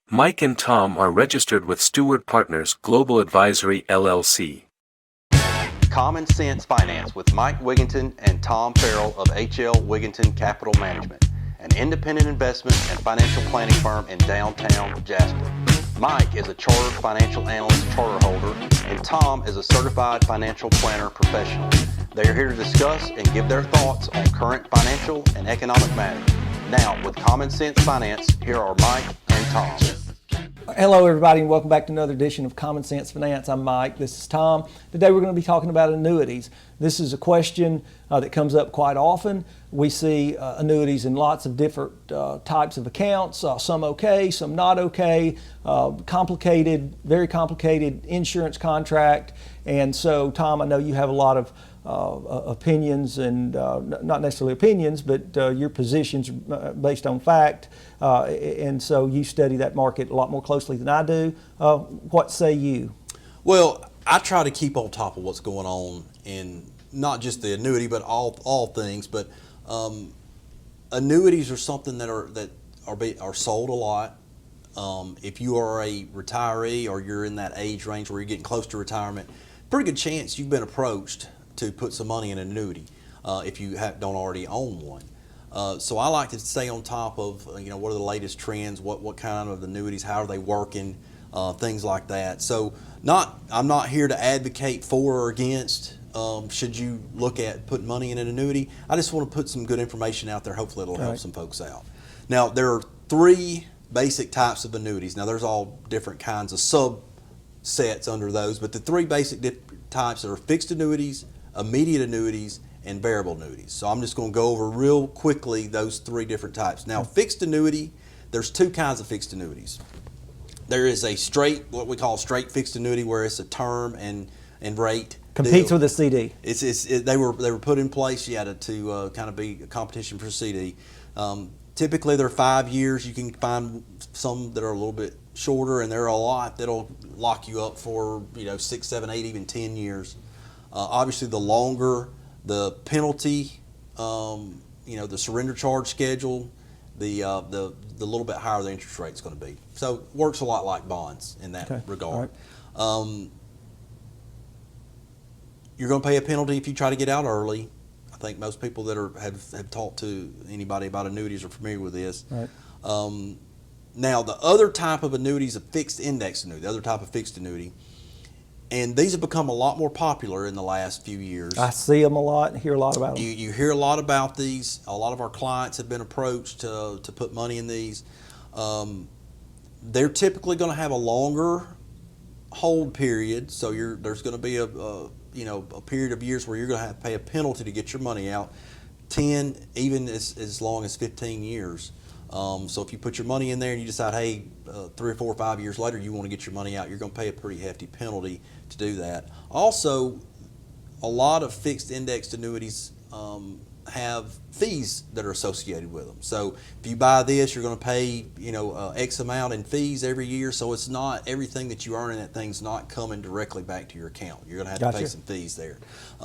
Mike and Tom are registered with Stewart Partners Global Advisory LLC. Common Sense Finance with Mike Wiginton and Tom Farrell of HL Wiginton Capital Management, an independent investment and financial planning firm in downtown Jasper. Mike is a chartered financial analyst charter holder, and Tom is a certified financial planner professional. They are here to discuss and give their thoughts on current financial and economic matters. Now, with Common Sense Finance, here are Mike and Tom. Hello everybody and welcome back to another edition of Common Sense Finance. I'm Mike, this is Tom. Today we're going to be talking about annuities. This is a question that comes up quite often. We see annuities in lots of different types of accounts, some okay, some not okay, complicated, very complicated insurance contract. And so Tom, I know you have a lot of opinions and not necessarily opinions, but your positions based on fact, and so you study that market a lot more closely than I do. What say you? Well, I try to keep on top of what's going on in not just the annuity, but all things. But annuities are something that are sold a lot. If you are a retiree or you're in that age range where you're getting close to retirement, pretty good chance you've been approached to put some money in an annuity if you don't already own one. So I like to stay on top of what are the latest trends, what kind of annuities, how are they working, things like that. So I'm not here to advocate for or against should you look at putting money in an annuity. I just want to put some good information out there. Hopefully it'll help some folks out. Now there are three basic types of annuities. Now there's all different kinds of subsets under those, but the three basic types are fixed annuities, immediate annuities, and variable annuities. So I'm just going to go over real quickly those three different types. Now, fixed annuity, there's two kinds of fixed annuities. There is a what we call straight fixed annuity, where it's a term and rate Competes deal. with a CD. They were put in place, to kind of be a competition for CD. Typically, they're 5 years. You can find some that are a little bit shorter, and there are a lot that'll lock you up for 6, 7, 8, even 10 years. Obviously, the longer the penalty, the surrender charge schedule, the little bit higher the interest rate is going to be. So it works a lot like bonds in that regard. Right. You're going to pay a penalty if you try to get out early. I think most people that have talked to anybody about annuities are familiar with this. Right. Now, the other type of annuity is a fixed index annuity, the other type of fixed annuity. And these have become a lot more popular in the last few years. I see them a lot and hear a lot about them. You hear a lot about these. A lot of our clients have been approached to put money in these. They're typically going to have a longer hold period, so there's going to be a period of years where you're going to have to pay a penalty to get your money out, 10, even as long as 15 years. So if you put your money in there and you decide, hey, 3 or 4 or 5 years later you want to get your money out, you're going to pay a pretty hefty penalty to do that. Also, a lot of fixed indexed annuities have fees that are associated with them. So if you buy this, you're going to pay X amount in fees every year. So it's not everything that you earn in that thing's not coming directly back to your account. You're going to have to pay some fees there.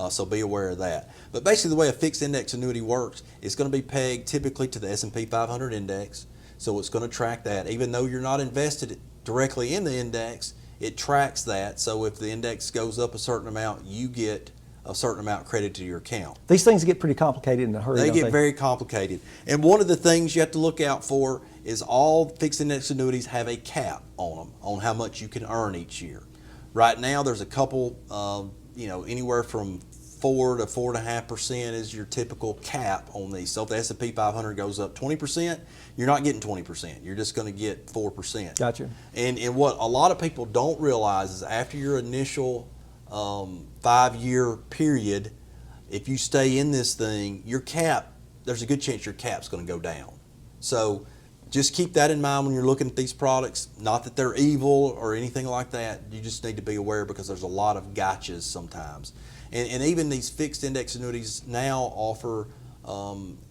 So be aware of that. But basically, the way a fixed index annuity works, it's going to be pegged typically to the S&P 500 index. So it's going to track that, even though you're not invested directly in the index. It tracks that. So if the index goes up a certain amount, you get a certain amount credited to your account. These things get pretty complicated in a hurry. They get very complicated. And one of the things you have to look out for is all fixed index annuities have a cap on them, on how much you can earn each year. Right now, there's a couple, anywhere from 4 to 4.5% is your typical cap on these. So if the S&P 500 goes up 20%, you're not getting 20%. You're just going to get 4%. Gotcha. And what a lot of people don't realize is after your initial 5-year period, if you stay in this thing, your cap, there's a good chance your cap's going to go down. So just keep that in mind when you're looking at these products. Not that they're evil or anything like that. You just need to be aware because there's a lot of gotchas sometimes. And even these fixed index annuities now offer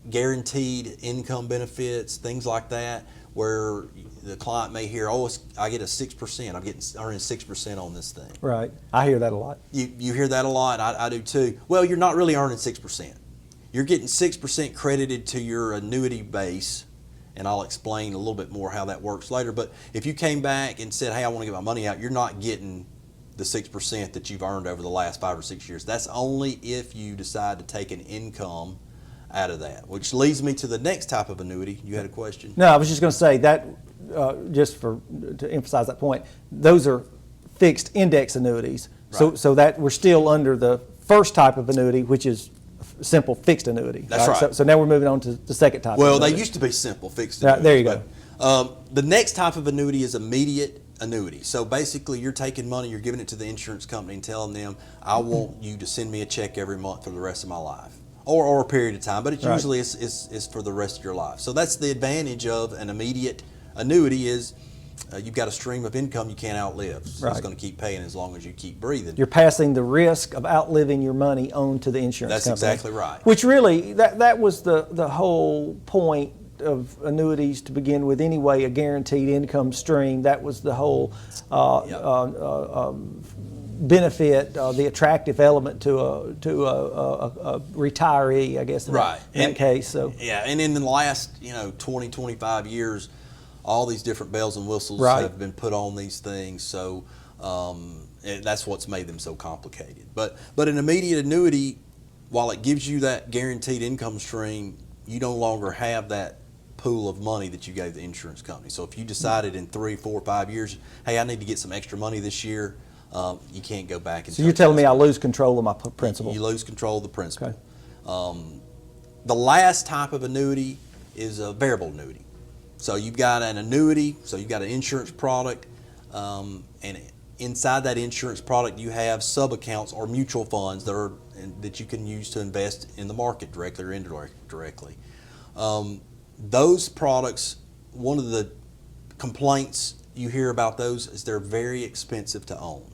guaranteed income benefits, things like that, where the client may hear, I get a 6%. I'm earning 6% on this thing. Right. I hear that a lot. You hear that a lot. I do too. Well, you're not really earning 6%. You're getting 6% credited to your annuity base, and I'll explain a little bit more how that works later. But if you came back and said, hey, I want to get my money out, you're not getting the 6% that you've earned over the last 5 or 6 years. That's only if you decide to take an income out of that, which leads me to the next type of annuity. You had a question? No, I was just going to say that, to emphasize that point, those are fixed index annuities. Right. So that we're still under the first type of annuity, which is simple fixed annuity. That's right. So now we're moving on to the second type. Well, of annuity. they used to be simple fixed Right, annuities. there you go. But, the next type of annuity is immediate annuity. So basically, you're taking money, you're giving it to the insurance company and telling them, I want you to send me a check every month for the rest of my life. Or a period of time, but it Right. usually is for the rest of your life. So that's the advantage of an immediate annuity is you've got a stream of income you can't outlive. So Right. it's going to keep paying as long as you keep breathing. You're passing the risk of outliving your money on to the insurance That's company. exactly right. Which really, that was the whole point of annuities to begin with anyway, a guaranteed income stream. That was the whole benefit, the attractive element to a retiree, I guess, in that case. So yeah, and in the last 20, 25 years, all these different bells and whistles Right. have been put on these things. So that's what's made them so complicated. But an immediate annuity, while it gives you that guaranteed income stream, you no longer have that pool of money that you gave the insurance company. So if you decided in 3, 4, 5 years, hey, I need to get some extra money this year, you can't go back and. So you're telling me I lose control of my principal? You lose control of the principal. Okay. The last type of annuity is a variable annuity. So you've got an annuity, so you've got an insurance product, and inside that insurance product you have sub-accounts or mutual funds that you can use to invest in the market directly or indirectly. Those products, one of the complaints you hear about those is they're very expensive to own.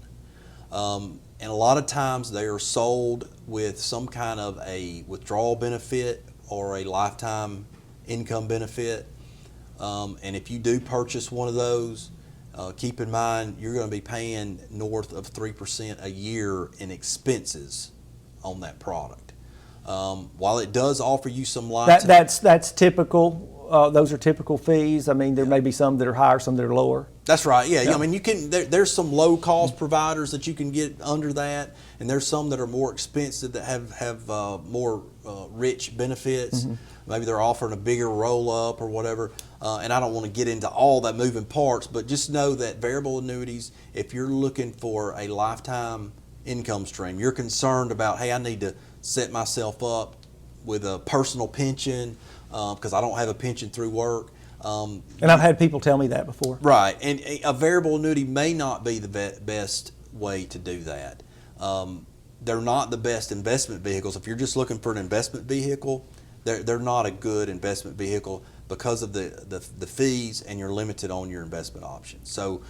And a lot of times they are sold with some kind of a withdrawal benefit or a lifetime income benefit. And if you do purchase one of those, keep in mind you're going to be paying north of 3% a year in expenses on that product. While it does offer you some lifetime... That's typical. Those are typical fees. I mean, there may be some that are higher, some that are lower. That's right. Yeah. I mean, you can. There's some low cost providers that you can get under that, and there's some that are more expensive that have more rich benefits. Mm-hmm. Maybe they're offering a bigger roll up or whatever. And I don't want to get into all that moving parts, but just know that variable annuities, if you're looking for a lifetime income stream, you're concerned about, hey, I need to set myself up with a personal pension because I don't have a pension through work. And I've had people tell me that before. Right, and a variable annuity may not be the best way to do that. They're not the best investment vehicles. If you're just looking for an investment vehicle, they're not a good investment vehicle because of the fees, and you're limited on your investment options. So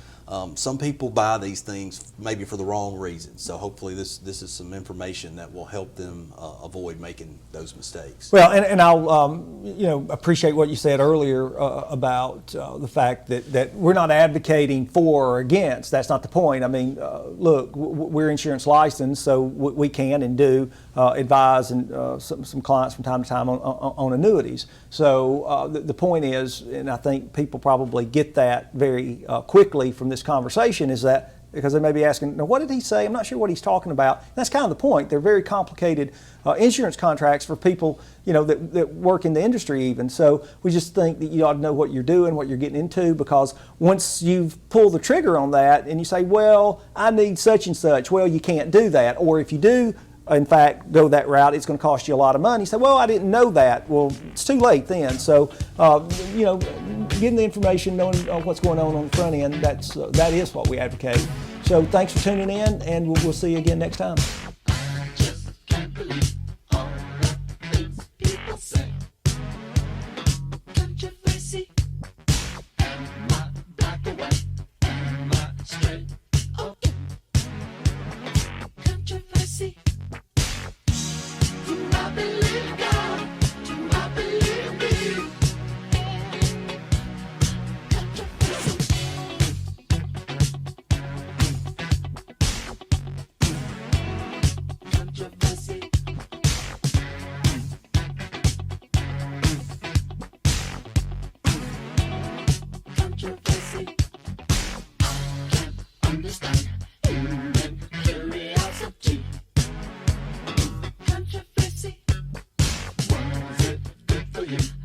some people buy these things maybe for the wrong reasons. So hopefully this is some information that will help them avoid making those mistakes. Well, and I'll appreciate what you said earlier about the fact that we're not advocating for or against. That's not the point. I mean, look, we're insurance licensed, so we can and do advise and some clients from time to time on annuities. So the point is, and I think people probably get that very quickly from this conversation, is that because they may be asking, now what did he say? I'm not sure what he's talking about. And that's kind of the point. They're very complicated insurance contracts for people that work in the industry even. So we just think that you ought to know what you're doing, what you're getting into, because once you've pulled the trigger on that and you say, well, I need such and such, well, you can't do that. Or if you do, in fact, go that route, it's going to cost you a lot of money. You say, well, I didn't know that. Well, it's too late then. So, getting the information, knowing what's going on the front end, that is what we advocate. So thanks for tuning in, and we'll see you again next time. Just can't believe all the things people say. Controversy. Am I black or white? Am I straight or gay? Controversy. Do I believe God? Do I believe me? Controversy. understand human curiosity. Controversy, was it good for you?